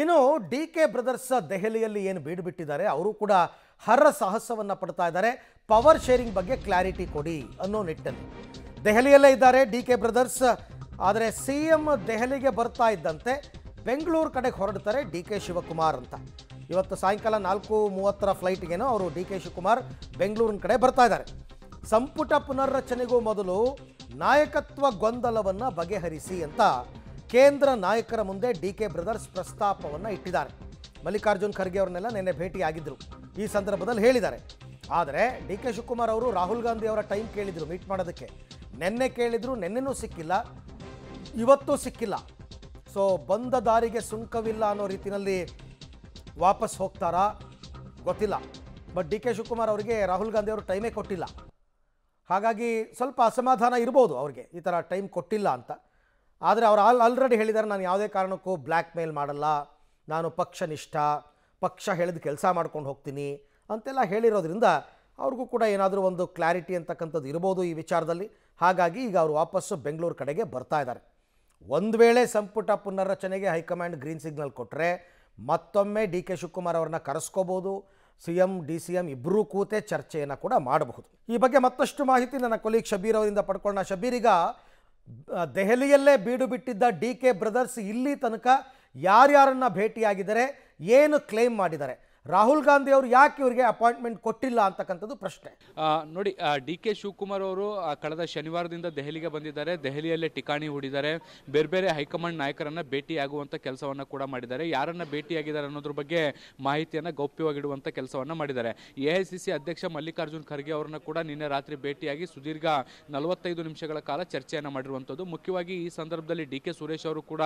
ಇನ್ನು D K brothers ದೆಹಲಿಯಲ್ಲಿ ಏನು ಬೀಡುಬಿಟ್ಟಿದ್ದಾರೆ ಅವರು ಕೂಡ ಹರ ಸಾಹಸವನ್ನು ಪಡ್ತಾ ಇದ್ದಾರೆ. ಪವರ್ ಶೇರಿಂಗ್ ಬಗ್ಗೆ ಕ್ಲಾರಿಟಿ ಕೊಡಿ ಅನ್ನೋ ನಿಟ್ಟಿನಲ್ಲಿ ದೆಹಲಿಯಲ್ಲೇ ಇದ್ದಾರೆ ಡಿ ಕೆ ಬ್ರದರ್ಸ್. ಆದರೆ ಸಿಎಂ ದೆಹಲಿಗೆ ಬರ್ತಾ ಇದ್ದಂತೆ ಬೆಂಗಳೂರು ಕಡೆಗೆ ಹೊರಡ್ತಾರೆ ಡಿ ಕೆ ಶಿವಕುಮಾರ್ ಅಂತ. ಇವತ್ತು ಸಾಯಂಕಾಲ 4:30 ಫ್ಲೈಟ್ಗೇನೋ ಅವರು ಡಿ ಕೆ ಶಿವಕುಮಾರ್ ಬೆಂಗಳೂರಿನ ಕಡೆ ಬರ್ತಾ ಇದ್ದಾರೆ. ಸಂಪುಟ ಪುನರ್ರಚನೆಗೂ ಮೊದಲು ನಾಯಕತ್ವ ಗೊಂದಲವನ್ನು ಬಗೆಹರಿಸಿ ಅಂತ ಕೇಂದ್ರ ನಾಯಕರ ಮುಂದೆ ಡಿ ಕೆ ಬ್ರದರ್ಸ್ ಪ್ರಸ್ತಾಪವನ್ನು ಇಟ್ಟಿದ್ದಾರೆ. ಮಲ್ಲಿಕಾರ್ಜುನ್ ಖರ್ಗೆ ಅವ್ರನ್ನೆಲ್ಲ ನಿನ್ನೆ ಭೇಟಿಯಾಗಿದ್ದರು. ಈ ಸಂದರ್ಭದಲ್ಲಿ ಹೇಳಿದ್ದಾರೆ. ಆದರೆ ಡಿ ಕೆ ಶಿವಕುಮಾರ್ ಅವರು ರಾಹುಲ್ ಗಾಂಧಿ ಅವರ ಟೈಮ್ ಕೇಳಿದರು ಮೀಟ್ ಮಾಡೋದಕ್ಕೆ. ನಿನ್ನೆ ಕೇಳಿದ್ರು, ನಿನ್ನೆನೂ ಸಿಕ್ಕಿಲ್ಲ, ಇವತ್ತೂ ಸಿಕ್ಕಿಲ್ಲ. ಸೊ ಬಂದ ದಾರಿಗೆ ಸುಂಕವಿಲ್ಲ ಅನ್ನೋ ರೀತಿಯಲ್ಲಿ ವಾಪಸ್ ಹೋಗ್ತಾರಾ ಗೊತ್ತಿಲ್ಲ. ಬಟ್ ಡಿ ಕೆ ಶಿವಕುಮಾರ್ ಅವರಿಗೆ ರಾಹುಲ್ ಗಾಂಧಿ ಅವರು ಟೈಮೇ ಕೊಟ್ಟಿಲ್ಲ. ಹಾಗಾಗಿ ಸ್ವಲ್ಪ ಅಸಮಾಧಾನ ಇರ್ಬೋದು ಅವ್ರಿಗೆ, ಈ ಥರ ಟೈಮ್ ಕೊಟ್ಟಿಲ್ಲ ಅಂತ. ಆದರೆ ಅವರು ಆಲ್ರೆಡಿ ಹೇಳಿದ್ದಾರೆ, ನಾನು ಯಾವುದೇ ಕಾರಣಕ್ಕೂ ಬ್ಲ್ಯಾಕ್ ಮೇಲ್ ಮಾಡಲ್ಲ, ನಾನು ಪಕ್ಷನಿಷ್ಠ, ಪಕ್ಷ ಹೇಳಿದ ಕೆಲಸ ಮಾಡ್ಕೊಂಡು ಹೋಗ್ತೀನಿ ಅಂತೆಲ್ಲ ಹೇಳಿರೋದ್ರಿಂದ ಅವ್ರಿಗೂ ಕೂಡ ಏನಾದರೂ ಒಂದು ಕ್ಲಾರಿಟಿ ಅಂತಕ್ಕಂಥದ್ದು ಇರ್ಬೋದು ಈ ವಿಚಾರದಲ್ಲಿ. ಹಾಗಾಗಿ ಈಗ ಅವರು ವಾಪಸ್ಸು ಬೆಂಗಳೂರು ಕಡೆಗೆ ಬರ್ತಾ ಇದ್ದಾರೆ. ಒಂದು ವೇಳೆ ಸಂಪುಟ ಪುನರ್ರಚನೆಗೆ ಹೈಕಮಾಂಡ್ ಗ್ರೀನ್ ಸಿಗ್ನಲ್ ಕೊಟ್ಟರೆ ಮತ್ತೊಮ್ಮೆ ಡಿ ಕೆ ಶಿವಕುಮಾರ್ ಅವ್ರನ್ನ ಕರೆಸ್ಕೋಬೋದು. CM DCM ಇಬ್ಬರೂ ಕೂತೆ ಚರ್ಚೆಯನ್ನು ಕೂಡ ಮಾಡಬಹುದು. ಈ ಬಗ್ಗೆ ಮತ್ತಷ್ಟು ಮಾಹಿತಿ ನನ್ನ ಕೊಲೀಗ್ ಶಬೀರ್ ಅವರಿಂದ ಪಡ್ಕೊಳ್ಳೋಣ. ಶಬೀರ್, ಈಗ ದೆಹಲಿಯಲ್ಲೇ ಬೀಡು ಬಿಟ್ಟಿದ್ದ ಡಿ ಕೆ ಬ್ರದರ್ಸ್ ಇಲ್ಲಿ ತನಕ ಯಾರ್ಯಾರನ್ನ ಭೇಟಿಯಾಗಿದ್ದಾರೆ, ಏನು ಕ್ಲೇಮ್ ಮಾಡಿದ್ದಾರೆ, ರಾಹುಲ್ ಗಾಂಧಿ ಅವರು ಯಾಕೆ ಇವರಿಗೆ ಅಪಾಯಿಂಟ್ಮೆಂಟ್ ಕೊಟ್ಟಿಲ್ಲ ಅಂತಕ್ಕಂಥದ್ದು ಪ್ರಶ್ನೆ. ನೋಡಿ, ಡಿ ಕೆ ಶಿವಕುಮಾರ್ ಅವರು ಕಳೆದ ಶನಿವಾರದಿಂದ ದೆಹಲಿಗೆ ಬಂದಿದ್ದಾರೆ. ದೆಹಲಿಯಲ್ಲೇ ಠಿಕಾಣಿ ಹೂಡಿದ್ದಾರೆ. ಬೇರೆ ಬೇರೆ ಹೈಕಮಾಂಡ್ ನಾಯಕರನ್ನ ಭೇಟಿಯಾಗುವಂಥ ಕೆಲಸವನ್ನು ಕೂಡ ಮಾಡಿದ್ದಾರೆ. ಯಾರನ್ನ ಭೇಟಿಯಾಗಿದ್ದಾರೆ ಅನ್ನೋದ್ರ ಬಗ್ಗೆ ಮಾಹಿತಿಯನ್ನು ಗೌಪ್ಯವಾಗಿಡುವಂಥ ಕೆಲಸವನ್ನು ಮಾಡಿದ್ದಾರೆ. AICC ಅಧ್ಯಕ್ಷ ಮಲ್ಲಿಕಾರ್ಜುನ್ ಖರ್ಗೆ ಅವರನ್ನ ಕೂಡ ನಿನ್ನೆ ರಾತ್ರಿ ಭೇಟಿಯಾಗಿ ಸುದೀರ್ಘ 45 ನಿಮಿಷಗಳ ಕಾಲ ಚರ್ಚೆಯನ್ನು ಮಾಡಿರುವಂಥದ್ದು. ಮುಖ್ಯವಾಗಿ ಈ ಸಂದರ್ಭದಲ್ಲಿ ಡಿ ಕೆ ಸುರೇಶ್ ಅವರು ಕೂಡ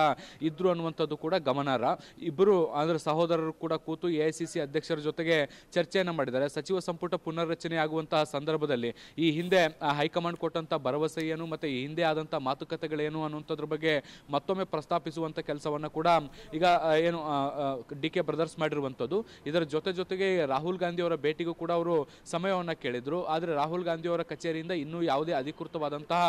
ಇದ್ರು ಅನ್ನುವಂಥದ್ದು ಕೂಡ ಗಮನಾರ್ಹ. ಇಬ್ಬರು ಅಂದರೆ ಸಹೋದರರು ಕೂಡ ಕೂತು AICC ಅಧ್ಯಕ್ಷರ ಜೊತೆಗೆ ಚರ್ಚೆಯನ್ನು ಮಾಡಿದ್ದಾರೆ. ಸಚಿವ ಸಂಪುಟ ಪುನರ್ರಚನೆ ಆಗುವಂತಹ ಸಂದರ್ಭದಲ್ಲಿ ಈ ಹಿಂದೆ ಹೈಕಮಾಂಡ್ ಕೊಟ್ಟಂತ ಭರವಸೆ ಏನು ಮತ್ತೆ ಈ ಹಿಂದೆ ಆದಂತಹ ಮಾತುಕತೆಗಳೇನು ಅನ್ನುವಂಥದ್ರ ಬಗ್ಗೆ ಮತ್ತೊಮ್ಮೆ ಪ್ರಸ್ತಾಪಿಸುವಂತ ಕೆಲಸವನ್ನ ಕೂಡ ಈಗ ಏನು ಡಿ ಕೆ ಬ್ರದರ್ಸ್ ಮಾಡಿರುವಂಥದ್ದು. ಇದರ ಜೊತೆಗೆ ರಾಹುಲ್ ಗಾಂಧಿ ಅವರ ಭೇಟಿಗೂ ಕೂಡ ಅವರು ಸಮಯವನ್ನು ಕೇಳಿದ್ರು. ಆದರೆ ರಾಹುಲ್ ಗಾಂಧಿ ಅವರ ಕಚೇರಿಯಿಂದ ಇನ್ನೂ ಯಾವುದೇ ಅಧಿಕೃತವಾದಂತಹ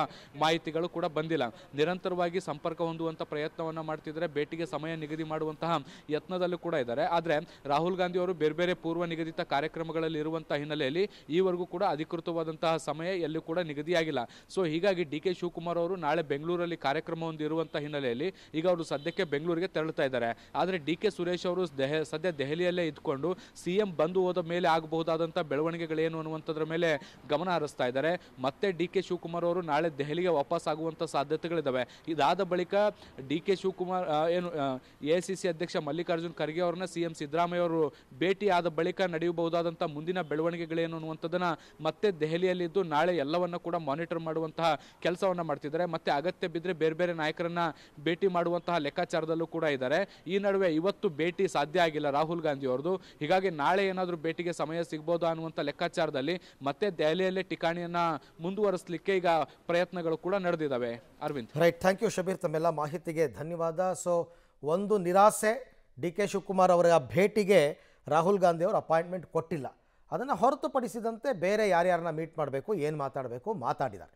ಮಾಹಿತಿಗಳು ಕೂಡ ಬಂದಿಲ್ಲ. ನಿರಂತರವಾಗಿ ಸಂಪರ್ಕ ಹೊಂದುವಂತ ಪ್ರಯತ್ನವನ್ನ ಮಾಡ್ತಿದ್ದಾರೆ. ಭೇಟಿಗೆ ಸಮಯ ನಿಗದಿ ಮಾಡುವಂತಹ ಯತ್ನದಲ್ಲೂ ಕೂಡ ಇದ್ದಾರೆ. ಆದರೆ ರಾಹುಲ್ ಗಾಂಧಿ ಅವರು ಬೇರೆ ಬೇರೆ ಪೂರ್ವ ನಿಗದಿತ ಕಾರ್ಯಕ್ರಮಗಳಲ್ಲಿ ಇರುವಂತಹ ಹಿನ್ನೆಲೆಯಲ್ಲಿ ಈವರೆಗೂ ಕೂಡ ಅಧಿಕೃತವಾದಂತಹ ಸಮಯ ಎಲ್ಲೂ ಕೂಡ ನಿಗದಿಯಾಗಿಲ್ಲ. ಸೊ ಹೀಗಾಗಿ ಡಿ ಕೆ ಶಿವಕುಮಾರ್ ಅವರು ನಾಳೆ ಬೆಂಗಳೂರಲ್ಲಿ ಕಾರ್ಯಕ್ರಮ ಒಂದು ಇರುವಂತಹ ಹಿನ್ನೆಲೆಯಲ್ಲಿ ಈಗ ಅವರು ಸದ್ಯಕ್ಕೆ ಬೆಂಗಳೂರಿಗೆ ತೆರಳುತ್ತಾ ಇದ್ದಾರೆ. ಆದರೆ ಡಿ ಕೆ ಸುರೇಶ್ ಅವರು ಸದ್ಯ ದೆಹಲಿಯಲ್ಲೇ ಇದ್ಕೊಂಡು CM ಬಂದು ಹೋದ ಮೇಲೆ ಆಗಬಹುದಾದಂತಹ ಬೆಳವಣಿಗೆಗಳೇನು ಅನ್ನುವಂಥದ್ರ ಮೇಲೆ ಗಮನ ಹರಿಸ್ತಾ ಇದ್ದಾರೆ. ಮತ್ತೆ ಡಿ ಕೆ ಶಿವಕುಮಾರ್ ಅವರು ನಾಳೆ ದೆಹಲಿಗೆ ವಾಪಸ್ ಆಗುವಂತ ಸಾಧ್ಯತೆಗಳಿದ್ದಾವೆ. ಇದಾದ ಬಳಿಕ ಡಿ ಕೆ ಶಿವಕುಮಾರ್ ಏನು AICC ಅಧ್ಯಕ್ಷ ಮಲ್ಲಿಕಾರ್ಜುನ್ ಖರ್ಗೆ ಅವರನ್ನ CM ಸಿದ್ದರಾಮಯ್ಯ ಅವರು ಭೇಟಿ ಆದ ಬಳಿಕ ನಡೆಯಬಹುದಾದಂತಹ ಮುಂದಿನ ಬೆಳವಣಿಗೆಗಳೇನು ಅನ್ನುವಂಥದ್ದನ್ನ ಮತ್ತೆ ದೆಹಲಿಯಲ್ಲಿದ್ದು ನಾಳೆ ಎಲ್ಲವನ್ನ ಕೂಡ ಮಾನಿಟರ್ ಮಾಡುವಂತಹ ಕೆಲಸವನ್ನ ಮಾಡ್ತಿದ್ದಾರೆ. ಮತ್ತೆ ಅಗತ್ಯ ಬಿದ್ದರೆ ಬೇರೆ ಬೇರೆ ನಾಯಕರನ್ನ ಭೇಟಿ ಮಾಡುವಂತಹ ಲೆಕ್ಕಾಚಾರದಲ್ಲೂ ಕೂಡ ಇದ್ದಾರೆ. ಈ ನಡುವೆ ಇವತ್ತು ಭೇಟಿ ಸಾಧ್ಯ ಆಗಿಲ್ಲ ರಾಹುಲ್ ಗಾಂಧಿ ಅವರದು. ಹೀಗಾಗಿ ನಾಳೆ ಏನಾದರೂ ಭೇಟಿಗೆ ಸಮಯ ಸಿಗಬಹುದಾ ಅನ್ನುವಂಥ ಲೆಕ್ಕಾಚಾರದಲ್ಲಿ ಮತ್ತೆ ದೆಹಲಿಯಲ್ಲೇ ಠಿಕಾಣಿಯನ್ನ ಮುಂದುವರಿಸಲಿಕ್ಕೆ ಈಗ ಪ್ರಯತ್ನಗಳು ಕೂಡ ನಡೆದಿದ್ದಾವೆ. Arvind, right, thank you Shabbir, ತಮ್ಮೆಲ್ಲ ಮಾಹಿತಿಗೆ ಧನ್ಯವಾದ. ಸೊ ಒಂದು ನಿರಾಸೆ, ಡಿ ಕೆ ಶಿವಕುಮಾರ್ ಅವರ ಭೇಟಿಗೆ ರಾಹುಲ್ ಗಾಂಧಿ ಅವರು ಅಪಾಯಿಂಟ್ಮೆಂಟ್ ಕೊಟ್ಟಿಲ್ಲ. ಅದನ್ನು ಹೊರತುಪಡಿಸಿದಂತೆ ಬೇರೆ ಯಾರ್ಯಾರನ್ನ ಮೀಟ್ ಮಾಡಬೇಕು, ಏನು ಮಾತಾಡಬೇಕು ಮಾತಾಡಿದ್ದಾರೆ.